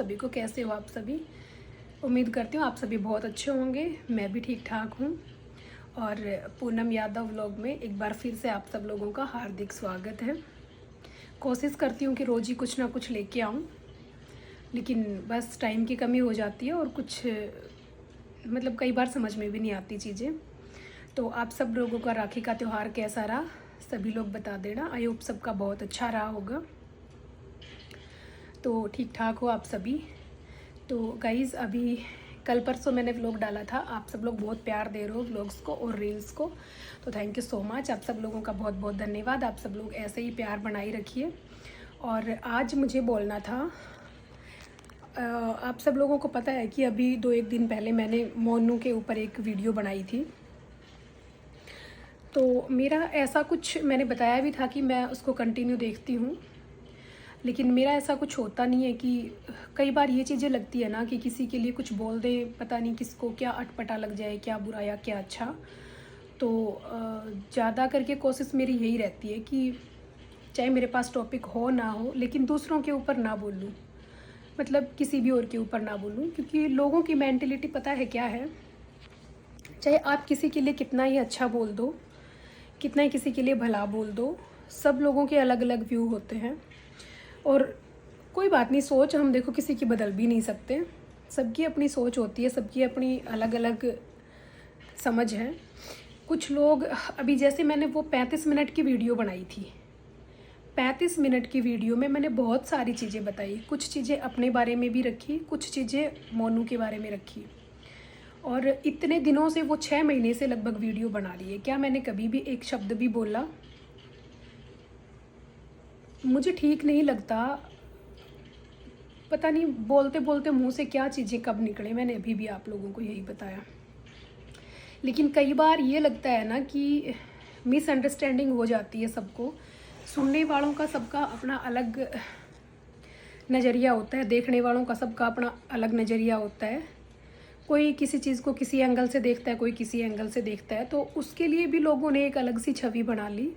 सभी को। कैसे हो आप सभी? उम्मीद करती हूँ आप सभी बहुत अच्छे होंगे। मैं भी ठीक ठाक हूँ। और पूनम यादव व्लॉग में एक बार फिर से आप सब लोगों का हार्दिक स्वागत है। कोशिश करती हूँ कि रोज़ ही कुछ ना कुछ लेके आऊँ, लेकिन बस टाइम की कमी हो जाती है और कुछ मतलब कई बार समझ में भी नहीं आती चीज़ें। तो आप सब लोगों का राखी का त्यौहार कैसा रहा, सभी लोग बता देना। आई होप सबका बहुत अच्छा रहा होगा। तो ठीक ठाक हो आप सभी? तो गाइज़, अभी कल परसों मैंने व्लॉग डाला था। आप सब लोग बहुत प्यार दे रहे हो व्लॉग्स को और रील्स को, तो थैंक यू सो मच। आप सब लोगों का बहुत बहुत धन्यवाद। आप सब लोग ऐसे ही प्यार बनाए रखिए। और आज मुझे बोलना था, आप सब लोगों को पता है कि अभी 2-1 दिन पहले मैंने मोनू के ऊपर एक वीडियो बनाई थी। तो मेरा ऐसा कुछ मैंने बताया भी था कि मैं उसको कंटिन्यू देखती हूँ, लेकिन मेरा ऐसा कुछ होता नहीं है कि कई बार ये चीज़ें लगती है ना कि किसी के लिए कुछ बोल दे, पता नहीं किसको क्या अटपटा लग जाए, क्या बुरा या क्या अच्छा। तो ज़्यादा करके कोशिश मेरी यही रहती है कि चाहे मेरे पास टॉपिक हो ना हो, लेकिन दूसरों के ऊपर ना बोलूँ, मतलब किसी भी और के ऊपर ना बोलूँ, क्योंकि लोगों की मेंटलिटी पता है क्या है। चाहे आप किसी के लिए कितना ही अच्छा बोल दो, कितना ही किसी के लिए भला बोल दो, सब लोगों के अलग अलग व्यू होते हैं। और कोई बात नहीं, सोच हम देखो किसी की बदल भी नहीं सकते। सबकी अपनी सोच होती है, सबकी अपनी अलग अलग समझ है। कुछ लोग, अभी जैसे मैंने वो 35 मिनट की वीडियो बनाई थी, 35 मिनट की वीडियो में मैंने बहुत सारी चीज़ें बताई। कुछ चीज़ें अपने बारे में भी रखी, कुछ चीज़ें मोनू के बारे में रखी। और इतने दिनों से, वो 6 महीने से लगभग वीडियो बना रही है। क्या मैंने कभी भी एक शब्द भी बोला? मुझे ठीक नहीं लगता, पता नहीं बोलते बोलते मुंह से क्या चीज़ें कब निकले। मैंने अभी भी आप लोगों को यही बताया। लेकिन कई बार ये लगता है ना कि मिसअंडरस्टैंडिंग हो जाती है सबको। सुनने वालों का सबका अपना अलग नज़रिया होता है, देखने वालों का सबका अपना अलग नज़रिया होता है। कोई किसी चीज़ को किसी एंगल से देखता है, कोई किसी एंगल से देखता है, तो उसके लिए भी लोगों ने एक अलग सी छवि बना ली।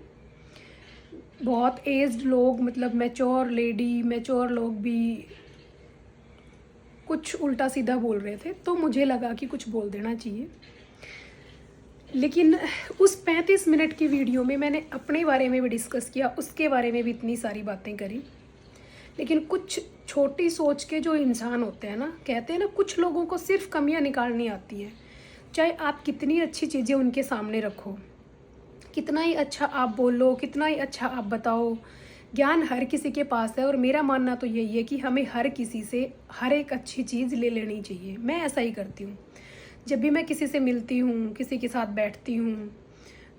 बहुत एज्ड लोग, मतलब मैच्योर लेडी, मैच्योर लोग भी कुछ उल्टा सीधा बोल रहे थे, तो मुझे लगा कि कुछ बोल देना चाहिए। लेकिन उस 35 मिनट की वीडियो में मैंने अपने बारे में भी डिस्कस किया, उसके बारे में भी इतनी सारी बातें करी। लेकिन कुछ छोटी सोच के जो इंसान होते हैं ना, कहते हैं ना, कुछ लोगों को सिर्फ कमियां निकालनी आती है। चाहे आप कितनी अच्छी चीज़ें उनके सामने रखो, कितना ही अच्छा आप बोलो, कितना ही अच्छा आप बताओ, ज्ञान हर किसी के पास है। और मेरा मानना तो यही है कि हमें हर किसी से हर एक अच्छी चीज़ ले लेनी चाहिए। मैं ऐसा ही करती हूँ। जब भी मैं किसी से मिलती हूँ, किसी के साथ बैठती हूँ,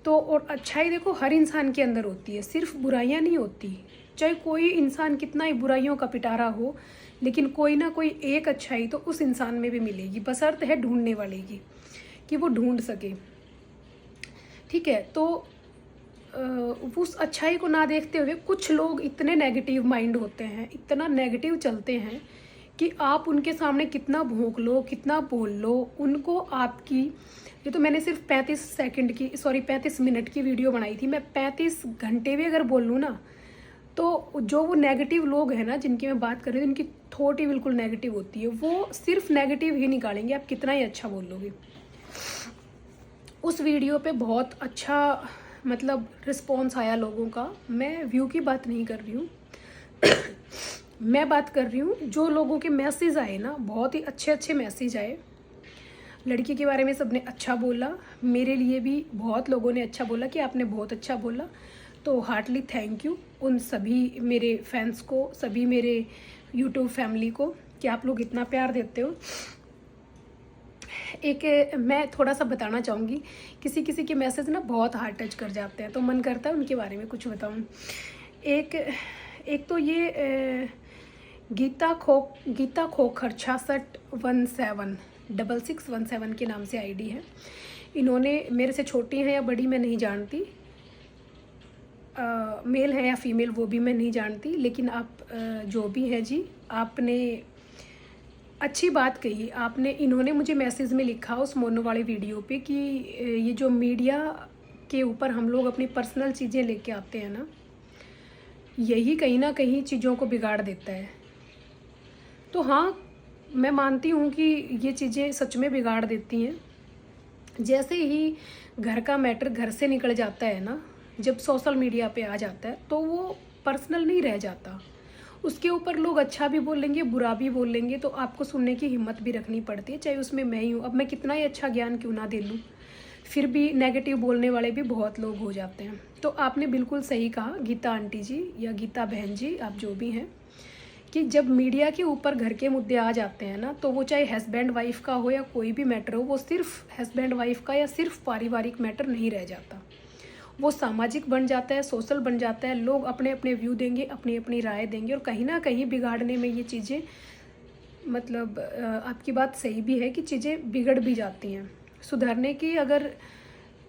तो और अच्छाई देखो हर इंसान के अंदर होती है, सिर्फ बुराइयाँ नहीं होती। चाहे कोई इंसान कितना ही बुराइयों का पिटारा हो, लेकिन कोई ना कोई एक अच्छाई तो उस इंसान में भी मिलेगी, बशर्त है ढूंढने वाले की, कि वो ढूंढ सके। ठीक है, तो उस अच्छाई को ना देखते हुए कुछ लोग इतने नेगेटिव माइंड होते हैं, इतना नेगेटिव चलते हैं कि आप उनके सामने कितना भौंक लो, कितना बोल लो, उनको आपकी, ये तो मैंने सिर्फ 35 मिनट की वीडियो बनाई थी। मैं 35 घंटे भी अगर बोल लूँ ना, तो जो वो नेगेटिव लोग हैं ना जिनकी मैं बात कर रही हूँ, उनकी थॉट ही बिल्कुल नेगेटिव होती है। वो सिर्फ नेगेटिव ही निकालेंगे, आप कितना ही अच्छा बोल लोगे। उस वीडियो पे बहुत अच्छा मतलब रिस्पॉन्स आया लोगों का। मैं व्यू की बात नहीं कर रही हूँ मैं बात कर रही हूँ जो लोगों के मैसेज आए ना, बहुत ही अच्छे अच्छे मैसेज आए। लड़की के बारे में सबने अच्छा बोला, मेरे लिए भी बहुत लोगों ने अच्छा बोला कि आपने बहुत अच्छा बोला। तो हार्टली थैंक यू उन सभी मेरे फैंस को, सभी मेरे यूट्यूब फैमिली को, कि आप लोग इतना प्यार देते हो। एक मैं थोड़ा सा बताना चाहूँगी, किसी किसी के मैसेज ना बहुत हार्ट टच कर जाते हैं, तो मन करता है उनके बारे में कुछ बताऊँ। एक तो ये गीता खोखर 6617 के नाम से आईडी है। इन्होंने, मेरे से छोटी हैं या बड़ी मैं नहीं जानती, मेल है या फीमेल वो भी मैं नहीं जानती, लेकिन आप जो भी हैं जी, आपने अच्छी बात कही। आपने, इन्होंने मुझे मैसेज में लिखा उस मोनो वाले वीडियो पे कि ये जो मीडिया के ऊपर हम लोग अपनी पर्सनल चीज़ें लेके आते हैं ना, यही कहीं ना कहीं चीज़ों को बिगाड़ देता है। तो हाँ, मैं मानती हूँ कि ये चीज़ें सच में बिगाड़ देती हैं। जैसे ही घर का मैटर घर से निकल जाता है ना, जब सोशल मीडिया पे आ जाता है तो वो पर्सनल नहीं रह जाता। उसके ऊपर लोग अच्छा भी बोलेंगे, बुरा भी बोलेंगे, तो आपको सुनने की हिम्मत भी रखनी पड़ती है, चाहे उसमें मैं ही हूँ। अब मैं कितना ही अच्छा ज्ञान क्यों ना दे लूँ, फिर भी नेगेटिव बोलने वाले भी बहुत लोग हो जाते हैं। तो आपने बिल्कुल सही कहा गीता आंटी जी या गीता बहन जी, आप जो भी हैं, कि जब मीडिया के ऊपर घर के मुद्दे आ जाते हैं ना, तो वो चाहे हस्बैंड वाइफ का हो या कोई भी मैटर हो, वो सिर्फ हस्बैंड वाइफ का या सिर्फ पारिवारिक मैटर नहीं रह जाता, वो सामाजिक बन जाता है, सोशल बन जाता है। लोग अपने अपने व्यू देंगे, अपनी अपनी राय देंगे, और कहीं ना कहीं बिगाड़ने में ये चीज़ें, मतलब आपकी बात सही भी है कि चीज़ें बिगड़ भी जाती हैं। सुधरने की अगर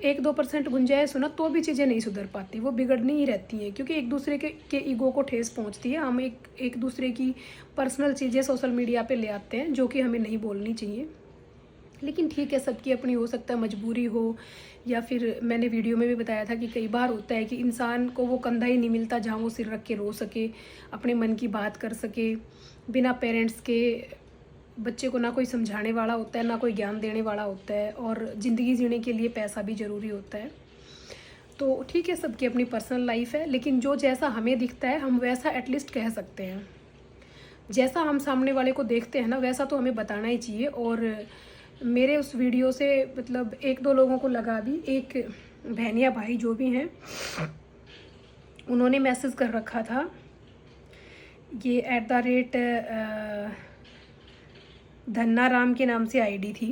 1-2% गुंजाइश हो ना, तो भी चीज़ें नहीं सुधर पाती, वो बिगड़नी ही रहती हैं, क्योंकि एक दूसरे के ईगो को ठेस पहुंचती है। हम एक दूसरे की पर्सनल चीज़ें सोशल मीडिया पे ले आते हैं, जो कि हमें नहीं बोलनी चाहिए। लेकिन ठीक है, सबकी अपनी हो सकता है मजबूरी हो, या फिर मैंने वीडियो में भी बताया था कि कई बार होता है कि इंसान को वो कंधा ही नहीं मिलता जहाँ वो सिर रख के रो सके, अपने मन की बात कर सके बिना पेरेंट्स के। बच्चे को ना कोई समझाने वाला होता है, ना कोई ज्ञान देने वाला होता है, और ज़िंदगी जीने के लिए पैसा भी ज़रूरी होता है। तो ठीक है, सबकी अपनी पर्सनल लाइफ है, लेकिन जो जैसा हमें दिखता है हम वैसा एटलीस्ट कह सकते हैं। जैसा हम सामने वाले को देखते हैं ना, वैसा तो हमें बताना ही चाहिए। और मेरे उस वीडियो से मतलब 1-2 लोगों को लगा भी, एक बहन या भाई जो भी हैं, उन्होंने मैसेज कर रखा था, ये @धन्नाराम के नाम से आईडी थी,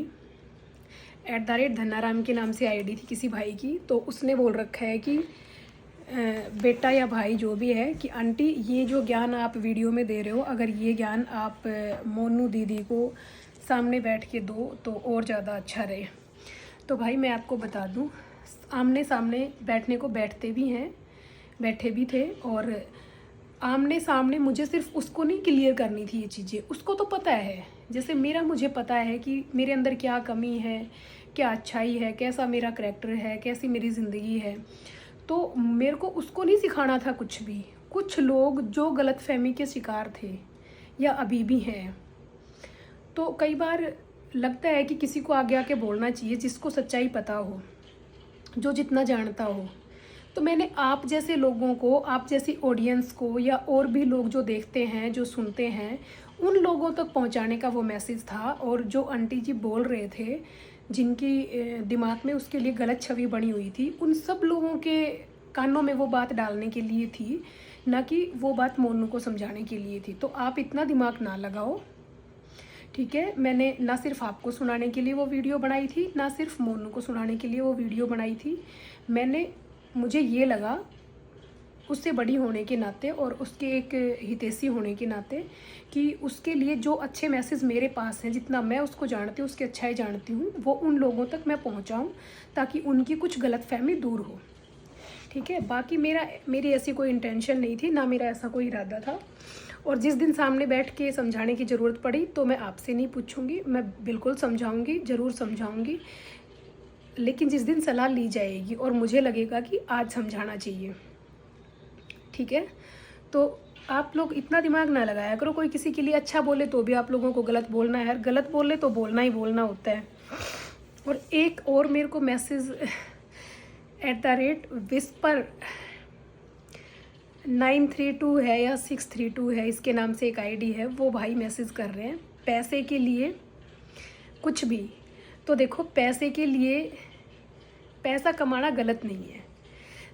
@धन्नाराम के नाम से आईडी थी किसी भाई की। तो उसने बोल रखा है कि बेटा या भाई जो भी है, कि आंटी ये जो ज्ञान आप वीडियो में दे रहे हो, अगर ये ज्ञान आप मोनू दीदी को सामने बैठ के दो तो और ज़्यादा अच्छा रहे। तो भाई मैं आपको बता दूं, आमने सामने बैठने को बैठते भी हैं, बैठे भी थे, और आमने सामने मुझे सिर्फ उसको नहीं क्लियर करनी थी ये चीज़ें, उसको तो पता है। जैसे मेरा मुझे पता है कि मेरे अंदर क्या कमी है, क्या अच्छाई है, कैसा मेरा करैक्टर है, कैसी मेरी ज़िंदगी है। तो मेरे को उसको नहीं सिखाना था कुछ भी। कुछ लोग जो गलतफहमी के शिकार थे या अभी भी हैं, तो कई बार लगता है कि किसी को आगे आके बोलना चाहिए जिसको सच्चाई पता हो, जो जितना जानता हो। तो मैंने आप जैसे लोगों को, आप जैसी ऑडियंस को, या और भी लोग जो देखते हैं, जो सुनते हैं, उन लोगों तक पहुंचाने का वो मैसेज था। और जो आंटी जी बोल रहे थे, जिनकी दिमाग में उसके लिए गलत छवि बनी हुई थी, उन सब लोगों के कानों में वो बात डालने के लिए थी, ना कि वो बात मोनू को समझाने के लिए थी। तो आप इतना दिमाग ना लगाओ, ठीक है। मैंने ना सिर्फ आपको सुनाने के लिए वो वीडियो बनाई थी, ना सिर्फ मोनू को सुनाने के लिए वो वीडियो बनाई थी। मुझे ये लगा उससे बड़ी होने के नाते और उसके एक हितैषी होने के नाते, कि उसके लिए जो अच्छे मैसेज मेरे पास हैं, जितना मैं उसको जानती हूँ, उसकी अच्छाई जानती हूँ, वो उन लोगों तक मैं पहुँचाऊँ, ताकि उनकी कुछ गलतफहमी दूर हो, ठीक है। बाकी मेरी ऐसी कोई इंटेंशन नहीं थी, ना मेरा ऐसा कोई इरादा था। और जिस दिन सामने बैठ के समझाने की ज़रूरत पड़ी, तो मैं आपसे नहीं पूछूंगी, मैं बिल्कुल समझाऊंगी, ज़रूर समझाऊंगी। लेकिन जिस दिन सलाह ली जाएगी और मुझे लगेगा कि आज समझाना चाहिए, ठीक है, तो आप लोग इतना दिमाग ना लगाया करो। कोई किसी के लिए अच्छा बोले तो भी आप लोगों को गलत बोलना है, गलत बोले तो बोलना ही बोलना होता है। और एक और मेरे को मैसेज @whisper 932 है या 632 है, इसके नाम से एक आईडी है, वो भाई मैसेज कर रहे हैं पैसे के लिए कुछ भी। तो देखो, पैसे के लिए पैसा कमाना गलत नहीं है।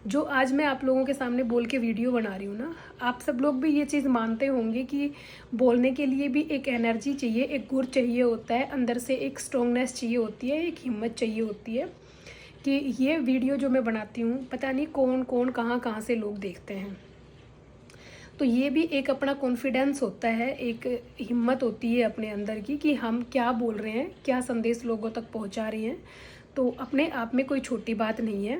जो आज मैं आप लोगों के सामने बोल के वीडियो बना रही हूँ ना, आप सब लोग भी ये चीज़ मानते होंगे कि बोलने के लिए भी एक एनर्जी चाहिए, एक गुर चाहिए होता है, अंदर से एक स्ट्रॉन्गनेस चाहिए होती है, एक हिम्मत चाहिए होती है, कि ये वीडियो जो मैं बनाती हूँ, पता नहीं कौन कौन कहाँ कहाँ से लोग देखते हैं। तो ये भी एक अपना कॉन्फिडेंस होता है, एक हिम्मत होती है अपने अंदर की, कि हम क्या बोल रहे हैं, क्या संदेश लोगों तक पहुंचा रहे हैं। तो अपने आप में कोई छोटी बात नहीं है।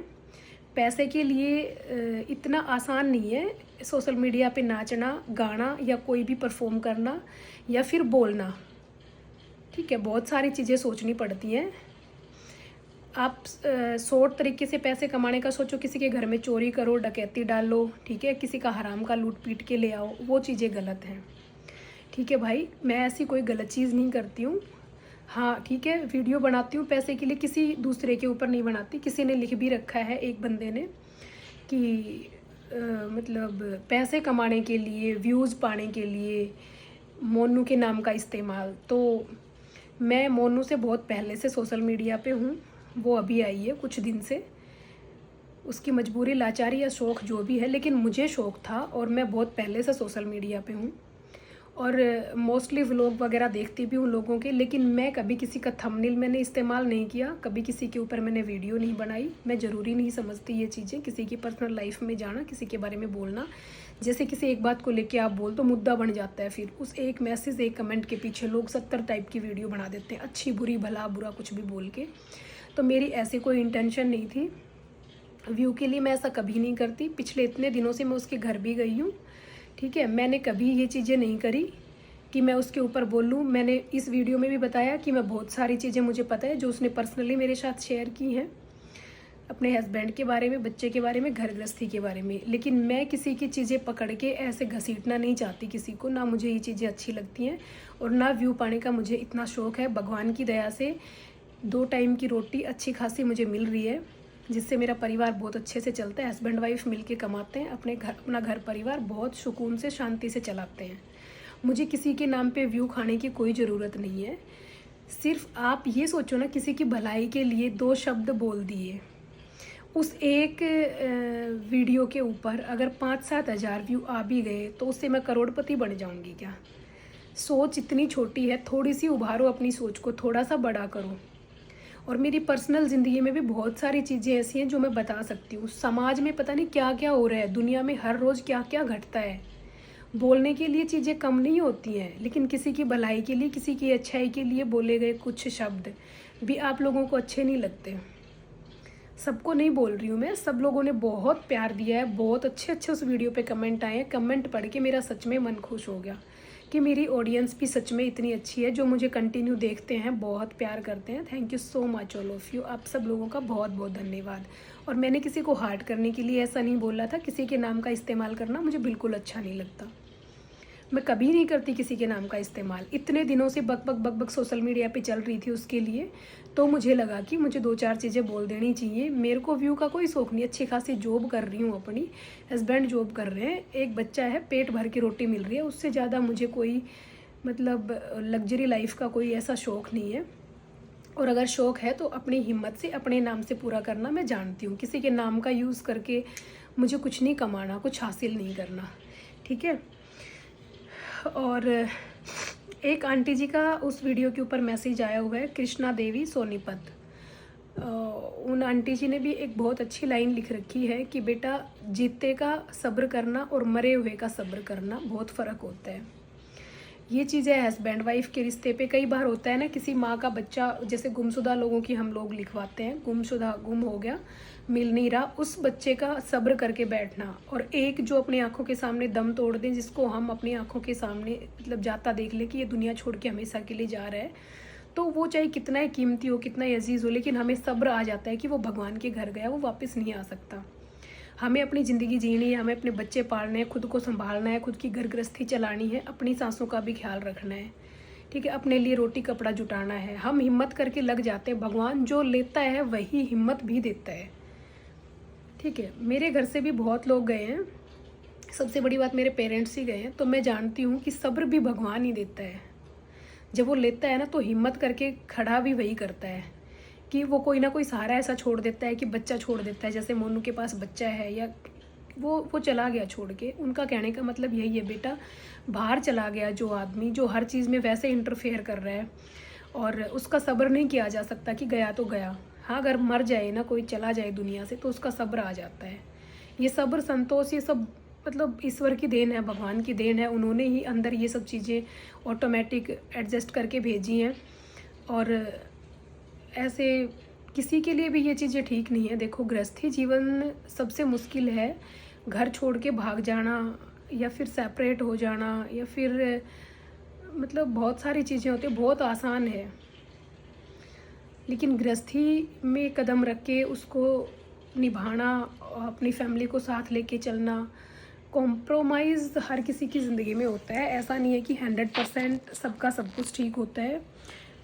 पैसे के लिए इतना आसान नहीं है सोशल मीडिया पे नाचना, गाना, या कोई भी परफॉर्म करना, या फिर बोलना, ठीक है। बहुत सारी चीज़ें सोचनी पड़ती हैं। आप शॉर्ट तरीके से पैसे कमाने का सोचो, किसी के घर में चोरी करो, डकैती डाल लो, ठीक है, किसी का हराम का लूट पीट के ले आओ, वो चीज़ें गलत हैं, ठीक ठीक है भाई, मैं ऐसी कोई गलत चीज़ नहीं करती हूँ। हाँ ठीक है, वीडियो बनाती हूँ पैसे के लिए, किसी दूसरे के ऊपर नहीं बनाती। किसी ने लिख भी रखा है, एक बंदे ने, कि मतलब पैसे कमाने के लिए, व्यूज़ पाने के लिए मोनू के नाम का इस्तेमाल। तो मैं मोनू से बहुत पहले से सोशल मीडिया पे हूँ, वो अभी आई है कुछ दिन से। उसकी मजबूरी, लाचारी या शौक़ जो भी है, लेकिन मुझे शौक़ था और मैं बहुत पहले से सोशल मीडिया पे हूँ और मोस्टली व्लॉग वगैरह देखती भी हूँ लोगों के। लेकिन मैं कभी किसी का थंबनेल मैंने इस्तेमाल नहीं किया, कभी किसी के ऊपर मैंने वीडियो नहीं बनाई। मैं ज़रूरी नहीं समझती ये चीज़ें, किसी की पर्सनल लाइफ में जाना, किसी के बारे में बोलना। जैसे किसी एक बात को लेके आप बोल तो मुद्दा बन जाता है, फिर उस एक मैसेज, एक कमेंट के पीछे लोग 70 टाइप की वीडियो बना देते हैं, अच्छी बुरी भला बुरा कुछ भी बोल के। तो मेरी ऐसी कोई इंटेंशन नहीं थी व्यू के लिए, मैं ऐसा कभी नहीं करती। पिछले इतने दिनों से मैं उसके घर भी गई हूँ, ठीक है। मैंने कभी ये चीज़ें नहीं करी कि मैं उसके ऊपर बोलूँ। मैंने इस वीडियो में भी बताया कि मैं बहुत सारी चीज़ें मुझे पता है जो उसने पर्सनली मेरे साथ शेयर की हैं, अपने हस्बैंड के बारे में, बच्चे के बारे में, घर गृहस्थी के बारे में। लेकिन मैं किसी की चीज़ें पकड़ के ऐसे घसीटना नहीं चाहती किसी को, ना मुझे ये चीज़ें अच्छी लगती हैं और ना व्यू पाने का मुझे इतना शौक़ है। भगवान की दया से 2 टाइम की रोटी अच्छी खासी मुझे मिल रही है, जिससे मेरा परिवार बहुत अच्छे से चलता है। हस्बैंड वाइफ मिलके कमाते हैं, अपना घर परिवार बहुत सुकून से, शांति से चलाते हैं। मुझे किसी के नाम पे व्यू खाने की कोई ज़रूरत नहीं है। सिर्फ आप ये सोचो ना, किसी की भलाई के लिए 2 शब्द बोल दिए, उस एक वीडियो के ऊपर अगर 5-7 हज़ार व्यू आ भी गए तो उससे मैं करोड़पति बन जाऊंगी क्या? सोच इतनी छोटी है, थोड़ी सी उभारो अपनी सोच को, थोड़ा सा बड़ा करो। और मेरी पर्सनल ज़िंदगी में भी बहुत सारी चीज़ें ऐसी हैं जो मैं बता सकती हूँ। समाज में पता नहीं क्या क्या हो रहा है, दुनिया में हर रोज़ क्या क्या घटता है। बोलने के लिए चीज़ें कम नहीं होती हैं, लेकिन किसी की भलाई के लिए, किसी की अच्छाई के लिए बोले गए कुछ शब्द भी आप लोगों को अच्छे नहीं लगते। सबको नहीं बोल रही हूँ मैं, सब लोगों ने बहुत प्यार दिया है, बहुत अच्छे अच्छे उस वीडियो पे कमेंट आए हैं। कमेंट पढ़ के मेरा सच में मन खुश हो गया कि मेरी ऑडियंस भी सच में इतनी अच्छी है, जो मुझे कंटिन्यू देखते हैं, बहुत प्यार करते हैं। Thank you so much all of you, आप सब लोगों का बहुत बहुत धन्यवाद। और मैंने किसी को हार्ट करने के लिए ऐसा नहीं बोला था, किसी के नाम का इस्तेमाल करना मुझे बिल्कुल अच्छा नहीं लगता। मैं कभी नहीं करती किसी के नाम का इस्तेमाल। इतने दिनों से बक बक सोशल मीडिया पे चल रही थी उसके लिए, तो मुझे लगा कि मुझे 2-4 चीज़ें बोल देनी चाहिए। मेरे को व्यू का कोई शौक़ नहीं, अच्छी खासी जॉब कर रही हूँ अपनी, हस्बैंड जॉब कर रहे हैं, एक बच्चा है, पेट भर के रोटी मिल रही है। उससे ज़्यादा मुझे कोई मतलब लग्जरी लाइफ का कोई ऐसा शौक़ नहीं है। और अगर शौक़ है तो अपनी हिम्मत से, अपने नाम से पूरा करना मैं जानती हूँ। किसी के नाम का यूज़ करके मुझे कुछ नहीं कमाना, कुछ हासिल नहीं करना, ठीक है। और एक आंटी जी का उस वीडियो के ऊपर मैसेज आया हुआ है, कृष्णा देवी सोनीपत। उन आंटी जी ने भी एक बहुत अच्छी लाइन लिख रखी है कि बेटा, जीते का सब्र करना और मरे हुए का सब्र करना बहुत फ़र्क होता है। ये चीज़ें हस्बैंड वाइफ के रिश्ते पे कई बार होता है ना, किसी माँ का बच्चा, जैसे गुमशुदा लोगों की हम लोग लिखवाते हैं, गुमशुदा, गुम हो गया, मिल नहीं रहा, उस बच्चे का सब्र करके बैठना। और एक जो अपनी आंखों के सामने दम तोड़ दें, जिसको हम अपनी आंखों के सामने मतलब जाता देख ले कि ये दुनिया छोड़ के हमेशा के लिए जा रहा है, तो वो चाहे कितना ही कीमती हो, कितना ही अजीज़ हो, लेकिन हमें सब्र आ जाता है कि वो भगवान के घर गया, वो वापस नहीं आ सकता। हमें अपनी ज़िंदगी जीनी है, हमें अपने बच्चे पालने हैं, खुद को संभालना है, खुद की घर गृहस्थी चलानी है, अपनी सांसों का भी ख्याल रखना है, ठीक है, अपने लिए रोटी कपड़ा जुटाना है। हम हिम्मत करके लग जाते हैं, भगवान जो लेता है वही हिम्मत भी देता है, ठीक है। मेरे घर से भी बहुत लोग गए हैं, सबसे बड़ी बात मेरे पेरेंट्स ही गए हैं, तो मैं जानती हूँ कि सब्र भी भगवान ही देता है। जब वो लेता है ना, तो हिम्मत करके खड़ा भी वही करता है कि वो कोई ना कोई सहारा ऐसा छोड़ देता है कि बच्चा छोड़ देता है। जैसे मोनू के पास बच्चा है, या वो चला गया छोड़ के, उनका कहने का मतलब यही है, बेटा बाहर चला गया जो आदमी, जो हर चीज़ में वैसे इंटरफेयर कर रहा है, और उसका सब्र नहीं किया जा सकता कि गया तो गया। हाँ, अगर मर जाए ना, कोई चला जाए दुनिया से, तो उसका सब्र आ जाता है। ये सब्र, संतोष, ये सब मतलब ईश्वर की देन है, भगवान की देन है। उन्होंने ही अंदर ये सब चीज़ें ऑटोमेटिक एडजस्ट करके भेजी हैं, और ऐसे किसी के लिए भी ये चीज़ें ठीक नहीं है। देखो, गृहस्थी जीवन सबसे मुश्किल है, घर छोड़ के भाग जाना, या फिर सेपरेट हो जाना, या फिर मतलब बहुत सारी चीज़ें होती हैं, बहुत आसान है। लेकिन गृहस्थी में कदम रख के उसको निभाना, अपनी फैमिली को साथ लेके चलना, कॉम्प्रोमाइज़ हर किसी की ज़िंदगी में होता है, ऐसा नहीं है कि 100% सबका सब कुछ ठीक होता है।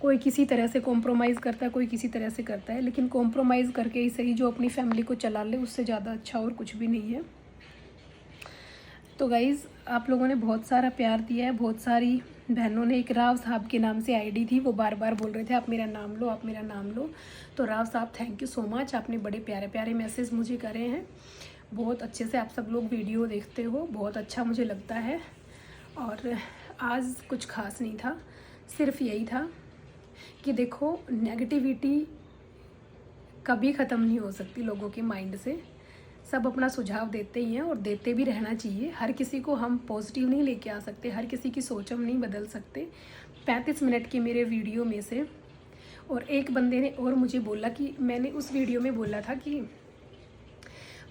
कोई किसी तरह से कॉम्प्रोमाइज़ करता है, कोई किसी तरह से करता है, लेकिन कॉम्प्रोमाइज़ करके ही सही जो अपनी फैमिली को चला ले, उससे ज़्यादा अच्छा और कुछ भी नहीं है। तो गाइज़, आप लोगों ने बहुत सारा प्यार दिया है, बहुत सारी बहनों ने, एक राव साहब के नाम से आईडी थी, वो बार बार बोल रहे थे आप मेरा नाम लो, आप मेरा नाम लो। तो राव साहब, थैंक यू सो मच, आपने बड़े प्यारे प्यारे मैसेज मुझे करे हैं। बहुत अच्छे से आप सब लोग वीडियो देखते हो, बहुत अच्छा मुझे लगता है। और आज कुछ खास नहीं था, सिर्फ यही था कि देखो, नेगेटिविटी कभी ख़त्म नहीं हो सकती लोगों के माइंड से। सब अपना सुझाव देते ही हैं और देते भी रहना चाहिए। हर किसी को हम पॉजिटिव नहीं लेके आ सकते, हर किसी की सोच हम नहीं बदल सकते। 35 मिनट के मेरे वीडियो में से, और एक बंदे ने और मुझे बोला कि मैंने उस वीडियो में बोला था कि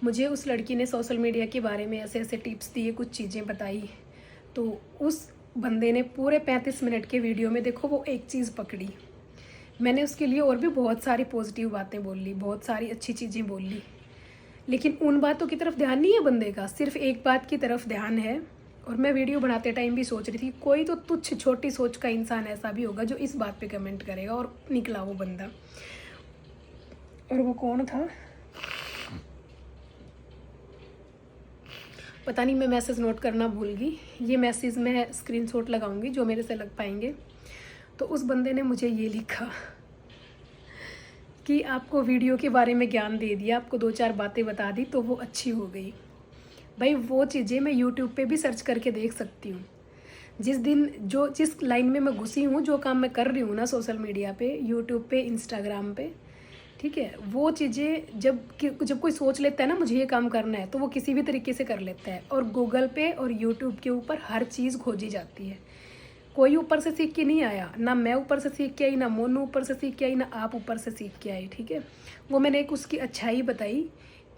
मुझे उस लड़की ने सोशल मीडिया के बारे में ऐसे ऐसे टिप्स दिए, कुछ चीज़ें बताई। तो उस बंदे ने पूरे 35 मिनट के वीडियो में, देखो, वो एक चीज़ पकड़ी। मैंने उसके लिए और भी बहुत सारी पॉजिटिव बातें बोल ली, बहुत सारी अच्छी चीज़ें बोल ली, लेकिन उन बातों की तरफ ध्यान नहीं है बंदे का, सिर्फ एक बात की तरफ ध्यान है। और मैं वीडियो बनाते टाइम भी सोच रही थी कोई तो तुच्छ छोटी सोच का इंसान ऐसा भी होगा जो इस बात पे कमेंट करेगा, और निकला वो बंदा। और वो कौन था पता नहीं, मैं मैसेज नोट करना भूल गई। ये मैसेज मैं स्क्रीनशॉट लगाऊंगी जो मेरे से लग पाएंगे। तो उस बंदे ने मुझे ये लिखा कि आपको वीडियो के बारे में ज्ञान दे दिया, आपको 2-4 बातें बता दी तो वो अच्छी हो गई। भाई, वो चीज़ें मैं यूट्यूब पे भी सर्च करके देख सकती हूँ। जिस लाइन में मैं घुसी हूँ, जो काम मैं कर रही हूँ ना सोशल मीडिया पे, यूट्यूब पे, इंस्टाग्राम पे, ठीक है, वो चीज़ें जब कोई सोच लेता है ना मुझे ये काम करना है, तो वो किसी भी तरीके से कर लेता है। और गूगल पे और यूट्यूब के ऊपर हर चीज़ खोजी जाती है। कोई ऊपर से सीख के नहीं आया, ना मैं ऊपर से सीख के आई, ना मोनू ऊपर से सीख के आई, ना आप ऊपर से सीख के आई, ठीक है। वो मैंने एक उसकी अच्छाई बताई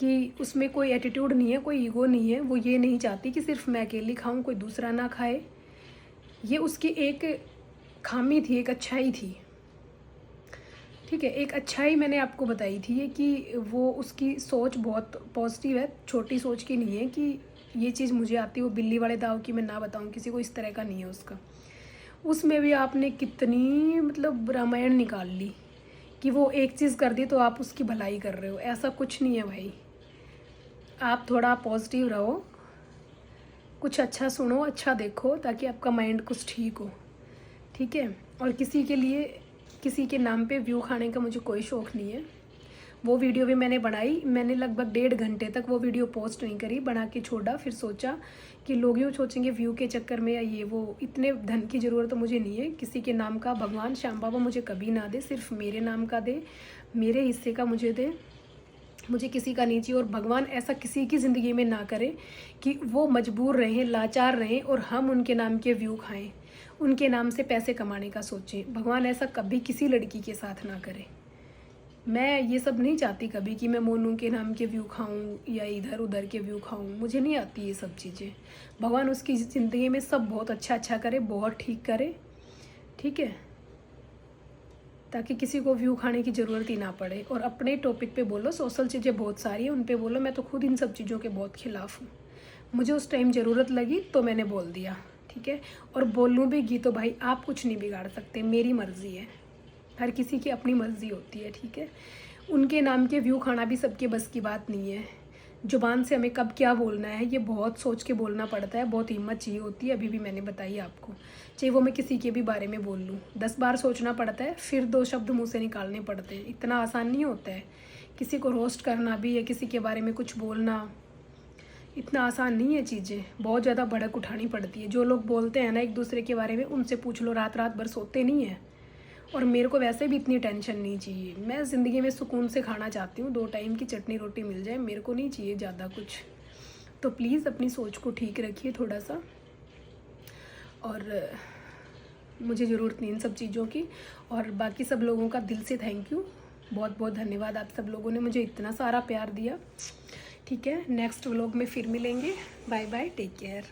कि उसमें कोई एटीट्यूड नहीं है, कोई ईगो नहीं है। वो ये नहीं चाहती कि सिर्फ मैं अकेली खाऊं, कोई दूसरा ना खाए। ये उसकी एक खामी थी, एक अच्छाई थी, ठीक है। एक अच्छाई मैंने आपको बताई थी ये कि वो उसकी सोच बहुत पॉजिटिव है, छोटी सोच की नहीं है कि ये चीज़ मुझे आती है, वो बिल्ली वाले दाव की मैं ना बताऊं किसी को, इस तरह का नहीं है उसका। उसमें भी आपने कितनी मतलब रामायण निकाल ली कि वो एक चीज़ कर दी तो आप उसकी भलाई कर रहे हो। ऐसा कुछ नहीं है भाई, आप थोड़ा पॉजिटिव रहो, कुछ अच्छा सुनो, अच्छा देखो, ताकि आपका माइंड कुछ ठीक हो, ठीक है। और किसी के नाम पे व्यू खाने का मुझे कोई शौक़ नहीं है। वो वीडियो भी मैंने बनाई, मैंने लगभग 1.5 घंटे तक वो वीडियो पोस्ट नहीं करी, बना के छोड़ा। फिर सोचा कि लोग यूँ सोचेंगे व्यू के चक्कर में या ये वो, इतने धन की ज़रूरत तो मुझे नहीं है। किसी के नाम का भगवान श्याम बाबा मुझे कभी ना दे, सिर्फ मेरे नाम का दे, मेरे हिस्से का मुझे दे, मुझे किसी का नहीं चाहिए। और भगवान ऐसा किसी की ज़िंदगी में ना करे कि वो मजबूर रहें, लाचार रहें और हम उनके नाम के व्यू खाएँ, उनके नाम से पैसे कमाने का सोचें। भगवान ऐसा कभी किसी लड़की के साथ ना करे। मैं ये सब नहीं चाहती कभी कि मैं मोनू के नाम के व्यू खाऊं या इधर उधर के व्यू खाऊं, मुझे नहीं आती ये सब चीज़ें। भगवान उसकी ज़िंदगी में सब बहुत अच्छा करे, बहुत ठीक करे, ठीक है, ताकि किसी को व्यू खाने की ज़रूरत ही ना पड़े। और अपने टॉपिक पे बोलो, सोशल चीज़ें बहुत सारी हैं, उन पे बोलो। मैं तो खुद इन सब चीज़ों के बहुत खिलाफ़ हूँ। मुझे उस टाइम ज़रूरत लगी तो मैंने बोल दिया, ठीक है। और बोलूँ भी गी तो भाई आप कुछ नहीं बिगाड़ सकते, मेरी मर्ज़ी है, हर किसी की अपनी मर्ज़ी होती है, ठीक है। उनके नाम के व्यू खाना भी सबके बस की बात नहीं है। ज़ुबान से हमें कब क्या बोलना है ये बहुत सोच के बोलना पड़ता है, बहुत हिम्मत चाहिए होती है। अभी भी मैंने बताई आपको, चाहे वो मैं किसी के भी बारे में बोल लूँ, 10 बार सोचना पड़ता है, फिर 2 शब्द मुँह से निकालने पड़ते हैं। इतना आसान नहीं होता है किसी को रोस्ट करना भी या किसी के बारे में कुछ बोलना, इतना आसान नहीं है चीज़ें, बहुत ज़्यादा भड़क उठानी पड़ती है। जो लोग बोलते हैं ना एक दूसरे के बारे में, उनसे पूछ लो, रात रात भर सोते नहीं हैं। और मेरे को वैसे भी इतनी टेंशन नहीं चाहिए, मैं ज़िंदगी में सुकून से खाना चाहती हूँ, 2 टाइम की चटनी रोटी मिल जाए, मेरे को नहीं चाहिए ज़्यादा कुछ। तो प्लीज़ अपनी सोच को ठीक रखिए थोड़ा सा, और मुझे ज़रूरत नहीं इन सब चीज़ों की। और बाकी सब लोगों का दिल से थैंक यू, बहुत बहुत धन्यवाद। आप सब लोगों ने मुझे इतना सारा प्यार दिया, ठीक है। नेक्स्ट व्लॉग में फिर मिलेंगे, बाय बाय, टेक केयर।